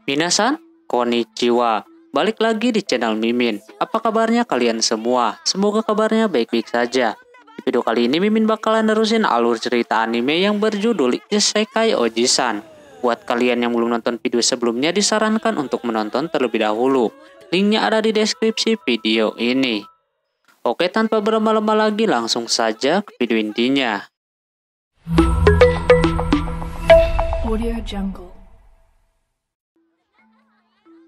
Minasan, konnichiwa. Balik lagi di channel Mimin. Apa kabarnya kalian semua? Semoga kabarnya baik-baik saja. Di video kali ini Mimin bakalan nerusin alur cerita anime yang berjudul Isekai Ojisan. Buat kalian yang belum nonton video sebelumnya disarankan untuk menonton terlebih dahulu. Linknya ada di deskripsi video ini. Oke, tanpa berlama-lama lagi langsung saja ke video intinya. Audio Jungle.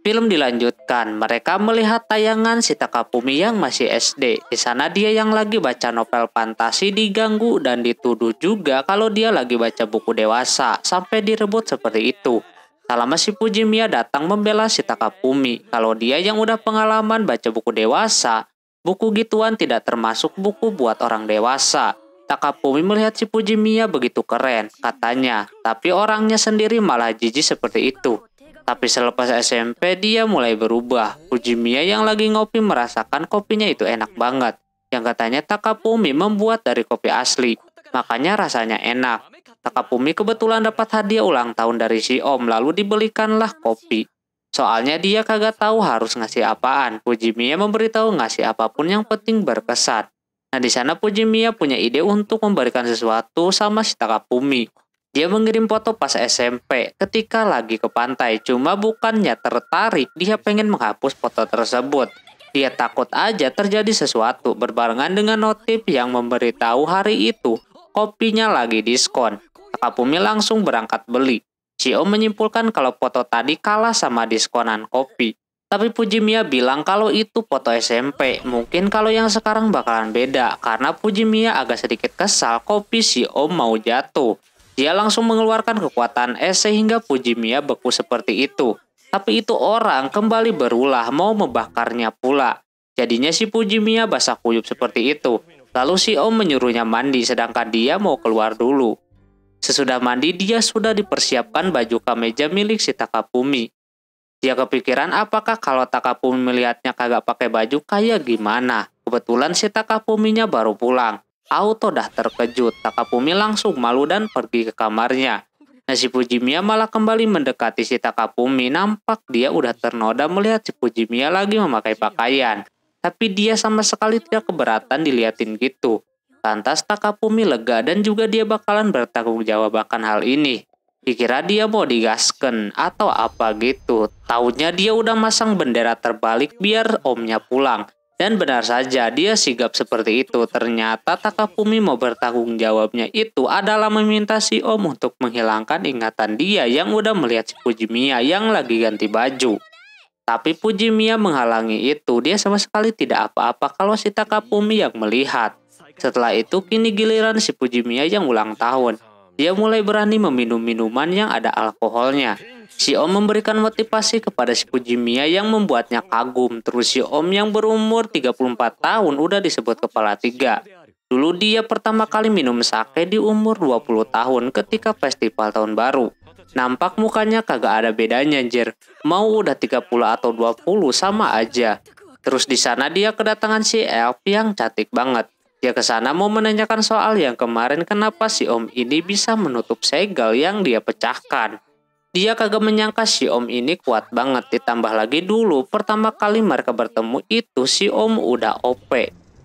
Film dilanjutkan, mereka melihat tayangan si Takafumi yang masih SD. Di sana dia yang lagi baca novel fantasi diganggu dan dituduh juga kalau dia lagi baca buku dewasa, sampai direbut seperti itu. Tak lama si Fujimiya datang membela si Takafumi kalau dia yang udah pengalaman baca buku dewasa. Buku gituan tidak termasuk buku buat orang dewasa. Takafumi melihat si Fujimiya begitu keren, katanya, tapi orangnya sendiri malah jijik seperti itu. Tapi selepas SMP dia mulai berubah. Fujimiya yang lagi ngopi merasakan kopinya itu enak banget. Yang katanya Takafumi membuat dari kopi asli. Makanya rasanya enak. Takafumi kebetulan dapat hadiah ulang tahun dari si Om, lalu dibelikanlah kopi. Soalnya dia kagak tahu harus ngasih apaan. Fujimiya memberitahu ngasih apapun yang penting berkesan. Nah di sana Fujimiya punya ide untuk memberikan sesuatu sama si Takafumi. Dia mengirim foto pas SMP ketika lagi ke pantai. Cuma bukannya tertarik, dia pengen menghapus foto tersebut. Dia takut aja terjadi sesuatu berbarengan dengan notif yang memberitahu hari itu kopinya lagi diskon. Takafumi langsung berangkat beli. Shio menyimpulkan kalau foto tadi kalah sama diskonan kopi. Tapi Fujimiya bilang kalau itu foto SMP. Mungkin kalau yang sekarang bakalan beda karena Fujimiya agak sedikit kesal kopi Shio mau jatuh. Dia langsung mengeluarkan kekuatan es sehingga Fujimiya beku seperti itu. Tapi itu orang kembali berulah mau membakarnya pula. Jadinya si Fujimiya basah kuyup seperti itu. Lalu si Om menyuruhnya mandi sedangkan dia mau keluar dulu. Sesudah mandi dia sudah dipersiapkan baju kemeja milik si Takafumi. Dia kepikiran apakah kalau Takafumi melihatnya kagak pakai baju kayak gimana. Kebetulan si Takafuminya baru pulang. Auto dah terkejut, Takafumi langsung malu dan pergi ke kamarnya. Nah si Fujimiya malah kembali mendekati si Takafumi. Nampak dia udah ternoda melihat si Fujimiya lagi memakai pakaian. Tapi dia sama sekali tidak keberatan diliatin gitu. Lantas Takafumi lega dan juga dia bakalan bertanggung jawab akan hal ini. Dikira dia mau digasken atau apa gitu. Taunya dia udah masang bendera terbalik biar omnya pulang. Dan benar saja dia sigap seperti itu. Ternyata Takafumi mau bertanggung jawabnya itu adalah meminta si Om untuk menghilangkan ingatan dia yang udah melihat si Fujimiya yang lagi ganti baju. Tapi Fujimiya menghalangi itu. Dia sama sekali tidak apa-apa kalau si Takafumi yang melihat. Setelah itu kini giliran si Fujimiya yang ulang tahun. Dia mulai berani meminum minuman yang ada alkoholnya. Si Om memberikan motivasi kepada si Fujimiya yang membuatnya kagum. Terus si Om yang berumur 34 tahun udah disebut kepala tiga. Dulu dia pertama kali minum sake di umur 20 tahun ketika festival tahun baru. Nampak mukanya kagak ada bedanya anjir. Mau udah 30 atau 20 sama aja. Terus di sana dia kedatangan si Elf yang cantik banget. Dia ke sana mau menanyakan soal yang kemarin kenapa si Om ini bisa menutup segel yang dia pecahkan. Dia kagak menyangka si Om ini kuat banget, ditambah lagi dulu pertama kali mereka bertemu itu si Om udah OP.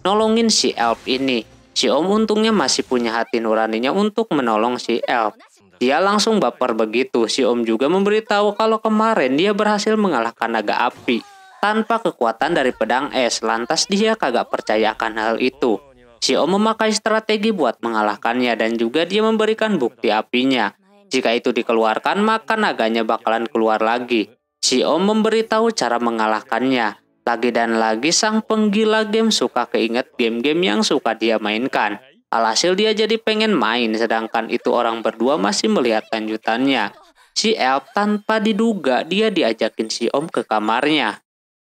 Nolongin si Elf ini. Si Om untungnya masih punya hati nuraninya untuk menolong si Elf. Dia langsung baper begitu. Si Om juga memberitahu kalau kemarin dia berhasil mengalahkan naga api tanpa kekuatan dari pedang es. Lantas dia kagak percaya akan hal itu. Si Om memakai strategi buat mengalahkannya dan juga dia memberikan bukti apinya. Jika itu dikeluarkan maka naganya bakalan keluar lagi. Si Om memberitahu cara mengalahkannya. Lagi dan lagi sang penggila game suka keinget game-game yang suka dia mainkan. Alhasil dia jadi pengen main sedangkan itu orang berdua masih melihat lanjutannya. Si Elf tanpa diduga dia diajakin si Om ke kamarnya.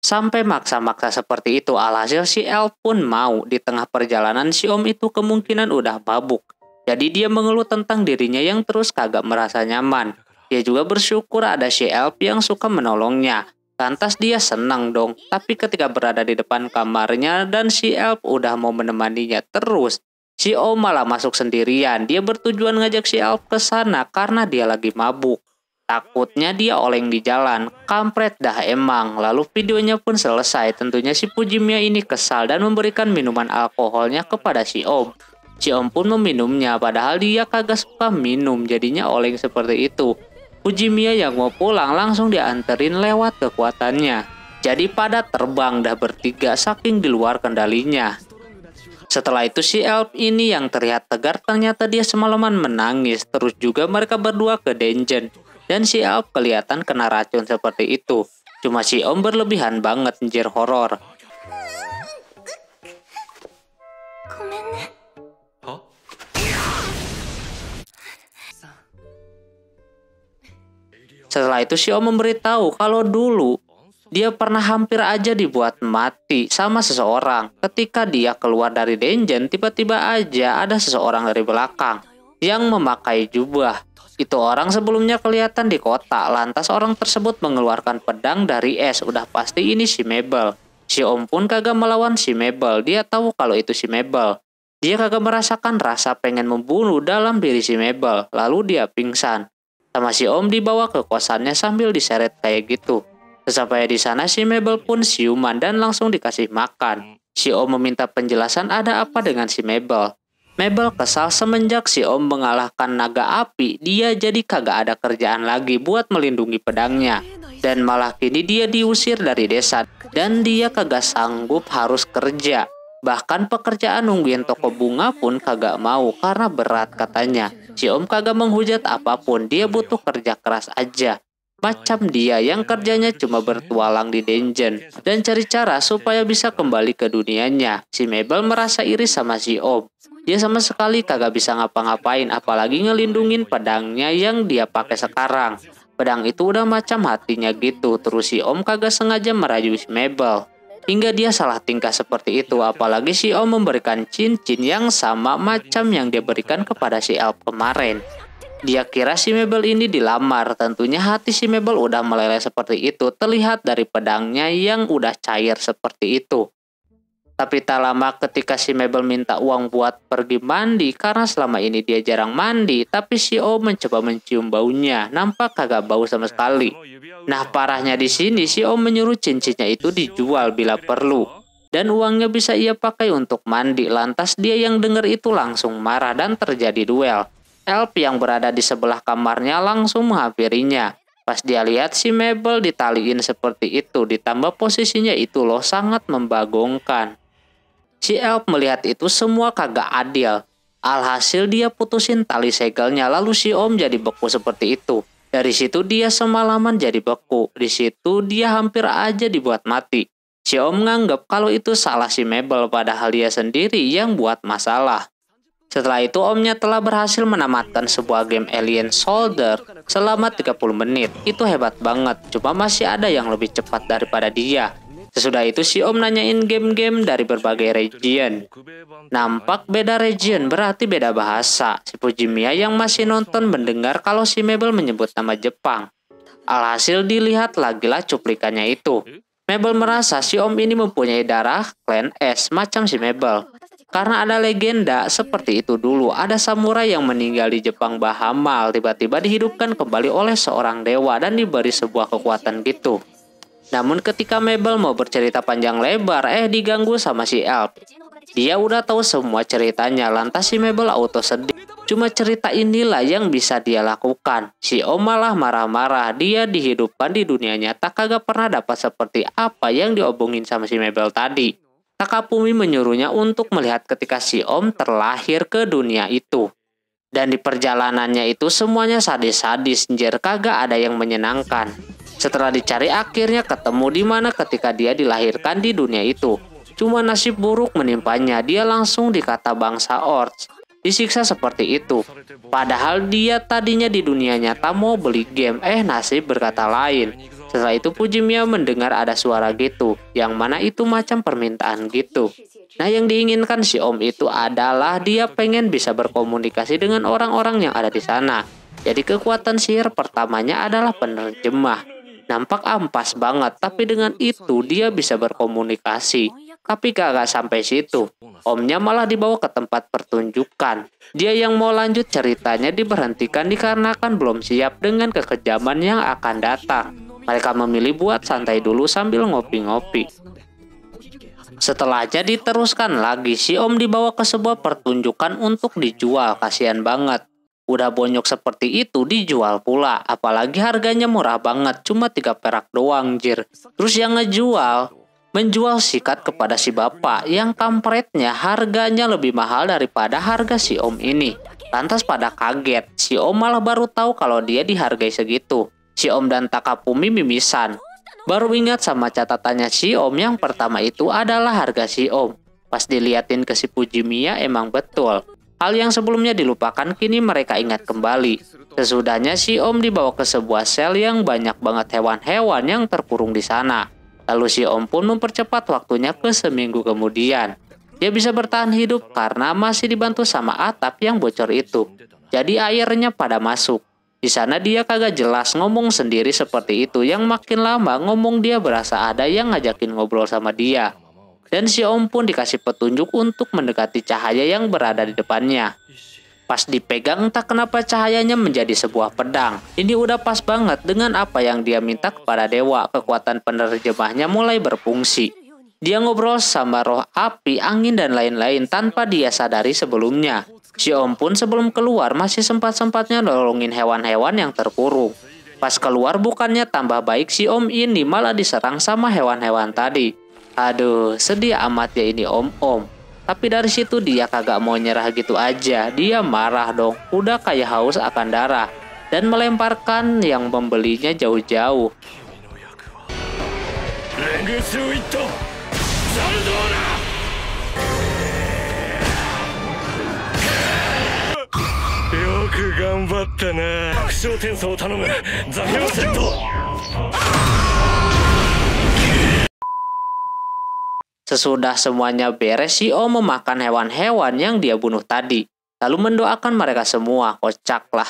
Sampai maksa-maksa seperti itu alhasil si Elf pun mau. Di tengah perjalanan si Om itu kemungkinan udah mabuk. Jadi dia mengeluh tentang dirinya yang terus kagak merasa nyaman. Dia juga bersyukur ada si Elf yang suka menolongnya. Lantas dia senang dong. Tapi ketika berada di depan kamarnya dan si Elf udah mau menemaninya terus, si Om malah masuk sendirian. Dia bertujuan ngajak si Elf ke sana karena dia lagi mabuk. Takutnya dia oleng di jalan. Kampret dah emang. Lalu videonya pun selesai. Tentunya si Fujimiya ini kesal dan memberikan minuman alkoholnya kepada si Om. Si Om pun meminumnya padahal dia kagak suka minum, jadinya oleng seperti itu. Fujimiya yang mau pulang langsung dianterin lewat kekuatannya. Jadi pada terbang dah bertiga saking di luar kendalinya. Setelah itu si Elf ini yang terlihat tegar ternyata dia semalaman menangis. Terus juga mereka berdua ke dungeon. Dan si Elf kelihatan kena racun seperti itu. Cuma si Om berlebihan banget anjir horor. Setelah itu si Om memberitahu kalau dulu dia pernah hampir aja dibuat mati sama seseorang. Ketika dia keluar dari dungeon, tiba-tiba aja ada seseorang dari belakang yang memakai jubah. Itu orang sebelumnya kelihatan di kota, lantas orang tersebut mengeluarkan pedang dari es. Udah pasti ini si Mabel. Si Om pun kagak melawan si Mabel, dia tahu kalau itu si Mabel. Dia kagak merasakan rasa pengen membunuh dalam diri si Mabel, lalu dia pingsan. Sama si Om dibawa ke kosannya sambil diseret kayak gitu. Sesampai di sana si Mabel pun siuman dan langsung dikasih makan. Si Om meminta penjelasan ada apa dengan si Mabel. Mabel kesal semenjak si Om mengalahkan naga api, dia jadi kagak ada kerjaan lagi buat melindungi pedangnya. Dan malah kini dia diusir dari desa dan dia kagak sanggup harus kerja. Bahkan pekerjaan nungguin toko bunga pun kagak mau karena berat katanya. Si Om kagak menghujat apapun, dia butuh kerja keras aja. Macam dia yang kerjanya cuma bertualang di dungeon dan cari cara supaya bisa kembali ke dunianya. Si Mabel merasa iri sama si Om. Dia sama sekali kagak bisa ngapa-ngapain, apalagi ngelindungin pedangnya yang dia pakai sekarang. Pedang itu udah macam hatinya gitu, terus si Om kagak sengaja merayu si Mabel. Hingga dia salah tingkah seperti itu, apalagi si Om memberikan cincin yang sama macam yang dia berikan kepada si Elf kemarin. Dia kira si Mabel ini dilamar, tentunya hati si Mabel udah meleleh seperti itu, terlihat dari pedangnya yang udah cair seperti itu. Tapi tak lama ketika si Mabel minta uang buat pergi mandi karena selama ini dia jarang mandi, tapi si Om mencoba mencium baunya, nampak kagak bau sama sekali. Nah parahnya di sini si Om menyuruh cincinnya itu dijual bila perlu dan uangnya bisa ia pakai untuk mandi. Lantas dia yang dengar itu langsung marah dan terjadi duel. Elf yang berada di sebelah kamarnya langsung menghampirinya. Pas dia lihat si Mabel ditaliin seperti itu, ditambah posisinya itu loh sangat membagongkan. Si Elf melihat itu semua kagak adil. Alhasil dia putusin tali segelnya, lalu si Om jadi beku seperti itu. Dari situ dia semalaman jadi beku. Di situ dia hampir aja dibuat mati. Si Om nganggep kalau itu salah si Mabel padahal dia sendiri yang buat masalah. Setelah itu Omnya telah berhasil menamatkan sebuah game Alien Soldier selama 30 menit. Itu hebat banget, cuma masih ada yang lebih cepat daripada dia. Sesudah itu si Om nanyain game-game dari berbagai region. Nampak beda region berarti beda bahasa. Si Fujimiya yang masih nonton mendengar kalau si Mabel menyebut nama Jepang. Alhasil dilihat lagilah cuplikannya itu. Mabel merasa si Om ini mempunyai darah klan S macam si Mabel. Karena ada legenda seperti itu dulu, ada samurai yang meninggal di Jepang Bahamal tiba-tiba dihidupkan kembali oleh seorang dewa dan diberi sebuah kekuatan gitu. Namun ketika Mabel mau bercerita panjang lebar, diganggu sama si Elf. Dia udah tahu semua ceritanya, lantas si Mabel auto sedih. Cuma cerita inilah yang bisa dia lakukan. Si Om malah marah-marah, dia dihidupkan di dunia nyata kagak pernah dapat seperti apa yang diobongin sama si Mabel tadi. Takapumi menyuruhnya untuk melihat ketika si Om terlahir ke dunia itu. Dan di perjalanannya itu semuanya sadis-sadis, njer kagak ada yang menyenangkan. Setelah dicari akhirnya ketemu di mana ketika dia dilahirkan di dunia itu. Cuma nasib buruk menimpanya, dia langsung dikata bangsa Orcs. Disiksa seperti itu. Padahal dia tadinya di dunia nyata mau beli game, nasib berkata lain. Setelah itu Fujimiya mendengar ada suara gitu, yang mana itu macam permintaan gitu. Nah yang diinginkan si Om itu adalah dia pengen bisa berkomunikasi dengan orang-orang yang ada di sana. Jadi kekuatan sihir pertamanya adalah penerjemah. Nampak ampas banget, tapi dengan itu dia bisa berkomunikasi. Tapi kagak sampai situ. Omnya malah dibawa ke tempat pertunjukan. Dia yang mau lanjut ceritanya diberhentikan dikarenakan belum siap dengan kekejaman yang akan datang. Mereka memilih buat santai dulu sambil ngopi-ngopi. Setelahnya diteruskan lagi, si Om dibawa ke sebuah pertunjukan untuk dijual. Kasihan banget. Udah bonyok seperti itu dijual pula. Apalagi harganya murah banget, cuma 3 perak doang jir. Terus yang menjual sikat kepada si bapak yang kampretnya harganya lebih mahal daripada harga si Om ini. Lantas pada kaget, si Om malah baru tahu kalau dia dihargai segitu. Si Om dan Takapumi mimisan. Baru ingat sama catatannya si Om yang pertama itu adalah harga si Om. Pas diliatin ke si Fujimiya emang betul. Hal yang sebelumnya dilupakan kini mereka ingat kembali. Sesudahnya si Om dibawa ke sebuah sel yang banyak banget hewan-hewan yang terkurung di sana. Lalu si Om pun mempercepat waktunya ke seminggu kemudian. Dia bisa bertahan hidup karena masih dibantu sama atap yang bocor itu. Jadi airnya pada masuk. Di sana dia kagak jelas ngomong sendiri seperti itu, yang makin lama ngomong dia berasa ada yang ngajakin ngobrol sama dia. Dan si Om pun dikasih petunjuk untuk mendekati cahaya yang berada di depannya. Pas dipegang entah kenapa cahayanya menjadi sebuah pedang. Ini udah pas banget dengan apa yang dia minta kepada dewa. Kekuatan penerjemahnya mulai berfungsi. Dia ngobrol sama roh api, angin dan lain-lain tanpa dia sadari sebelumnya. Si Om pun sebelum keluar masih sempat-sempatnya nolongin hewan-hewan yang terkurung. Pas keluar bukannya tambah baik, si Om ini malah diserang sama hewan-hewan tadi. Aduh, sedih amat ya ini Om-Om. Tapi dari situ dia kagak mau nyerah gitu aja. Dia marah dong, udah kayak haus akan darah. Dan melemparkan yang membelinya jauh-jauh. Sesudah semuanya beres, si Om memakan hewan-hewan yang dia bunuh tadi. Lalu mendoakan mereka semua, kocak lah.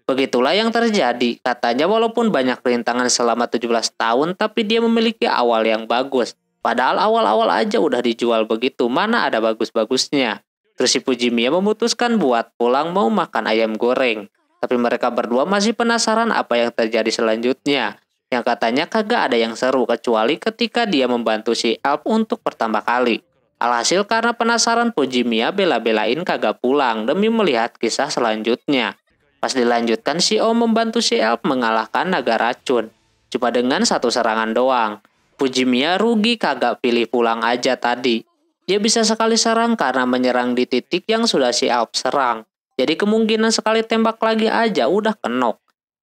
Begitulah yang terjadi. Katanya walaupun banyak rintangan selama 17 tahun, tapi dia memiliki awal yang bagus. Padahal awal-awal aja udah dijual begitu, mana ada bagus-bagusnya. Terus si Fujimiya memutuskan buat pulang mau makan ayam goreng. Tapi mereka berdua masih penasaran apa yang terjadi selanjutnya. Yang katanya kagak ada yang seru kecuali ketika dia membantu si Elf untuk pertama kali. Alhasil karena penasaran, Fujimiya bela-belain kagak pulang demi melihat kisah selanjutnya. Pas dilanjutkan, si Om membantu si Elf mengalahkan naga racun. Cuma dengan satu serangan doang. Fujimiya rugi kagak pilih pulang aja tadi. Dia bisa sekali serang karena menyerang di titik yang sudah si Elf serang. Jadi kemungkinan sekali tembak lagi aja udah kenok.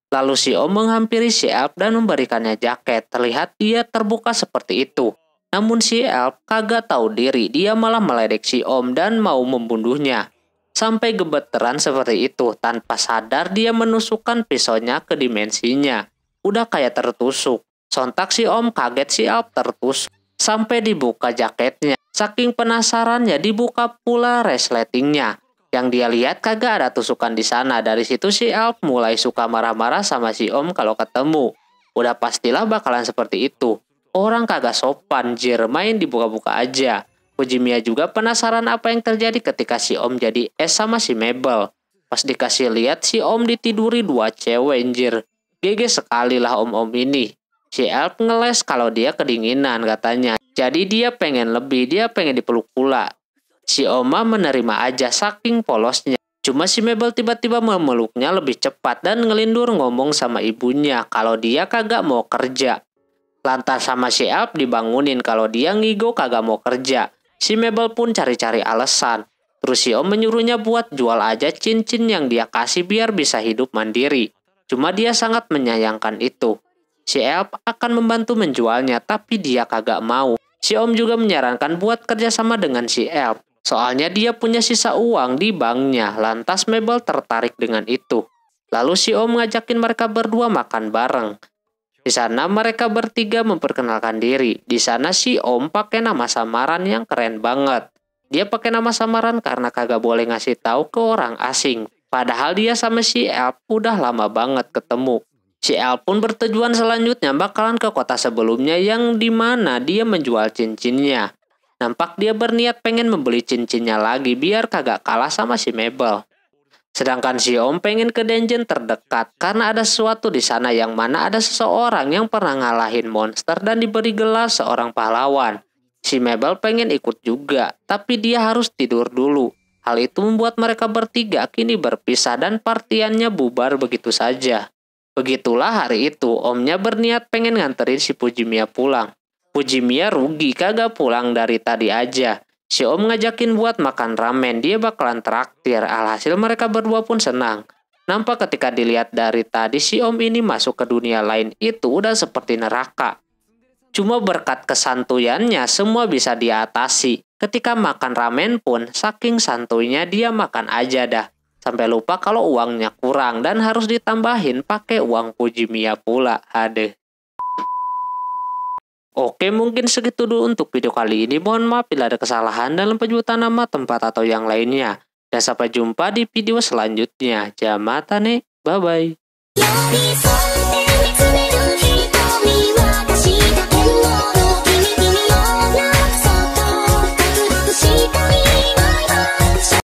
Lalu si Om menghampiri si Elf dan memberikannya jaket. Terlihat dia terbuka seperti itu. Namun si Elf kagak tahu diri, dia malah meledek si Om dan mau membunuhnya. Sampai gemeteran seperti itu, tanpa sadar dia menusukkan pisaunya ke dimensinya. Udah kayak tertusuk. Sontak si Om kaget, si Elf tertusuk. Sampai dibuka jaketnya. Saking penasarannya dibuka pula resletingnya. Yang dia lihat kagak ada tusukan di sana. Dari situ si Elf mulai suka marah-marah sama si Om kalau ketemu. Udah pastilah bakalan seperti itu. Orang kagak sopan jir, main dibuka-buka aja. Fujimiya juga penasaran apa yang terjadi ketika si Om jadi es sama si Mabel. Pas dikasih lihat si Om ditiduri 2 cewek jir. GG sekali lah Om-Om ini. Si Elf ngeles kalau dia kedinginan katanya. Jadi dia pengen lebih, dia pengen dipeluk pula. Si Oma menerima aja saking polosnya. Cuma si Mabel tiba-tiba memeluknya lebih cepat dan ngelindur ngomong sama ibunya kalau dia kagak mau kerja. Lantas sama si Elf dibangunin kalau dia ngigo kagak mau kerja. Si Mabel pun cari-cari alasan. Terus si Om menyuruhnya buat jual aja cincin yang dia kasih biar bisa hidup mandiri. Cuma dia sangat menyayangkan itu. Si Elf akan membantu menjualnya tapi dia kagak mau. Si Om juga menyarankan buat kerjasama dengan si Elf. Soalnya dia punya sisa uang di banknya. Lantas Mabel tertarik dengan itu. Lalu si Om ngajakin mereka berdua makan bareng. Di sana mereka bertiga memperkenalkan diri. Di sana si Om pakai nama samaran yang keren banget. Dia pakai nama samaran karena kagak boleh ngasih tahu ke orang asing. Padahal dia sama si Elf udah lama banget ketemu. Si Elf pun bertujuan selanjutnya bakalan ke kota sebelumnya yang dimana dia menjual cincinnya. Nampak dia berniat pengen membeli cincinnya lagi biar kagak kalah sama si Mabel. Sedangkan si Om pengen ke dungeon terdekat karena ada sesuatu di sana yang mana ada seseorang yang pernah ngalahin monster dan diberi gelar seorang pahlawan. Si Mabel pengen ikut juga, tapi dia harus tidur dulu. Hal itu membuat mereka bertiga kini berpisah dan partiannya bubar begitu saja. Begitulah hari itu, Omnya berniat pengen nganterin si Fujimiya pulang. Fujimiya rugi kagak pulang dari tadi aja. Si Om ngajakin buat makan ramen, dia bakalan traktir. Alhasil mereka berdua pun senang. Nampak ketika dilihat dari tadi si Om ini masuk ke dunia lain itu udah seperti neraka. Cuma berkat kesantuyannya semua bisa diatasi. Ketika makan ramen pun saking santuinya dia makan aja dah. Sampai lupa kalau uangnya kurang dan harus ditambahin pakai uang Fujimiya pula. Aduh. Oke, mungkin segitu dulu untuk video kali ini. Mohon maaf bila ada kesalahan dalam penyebutan nama, tempat, atau yang lainnya. Dan sampai jumpa di video selanjutnya. Jamatane, bye-bye.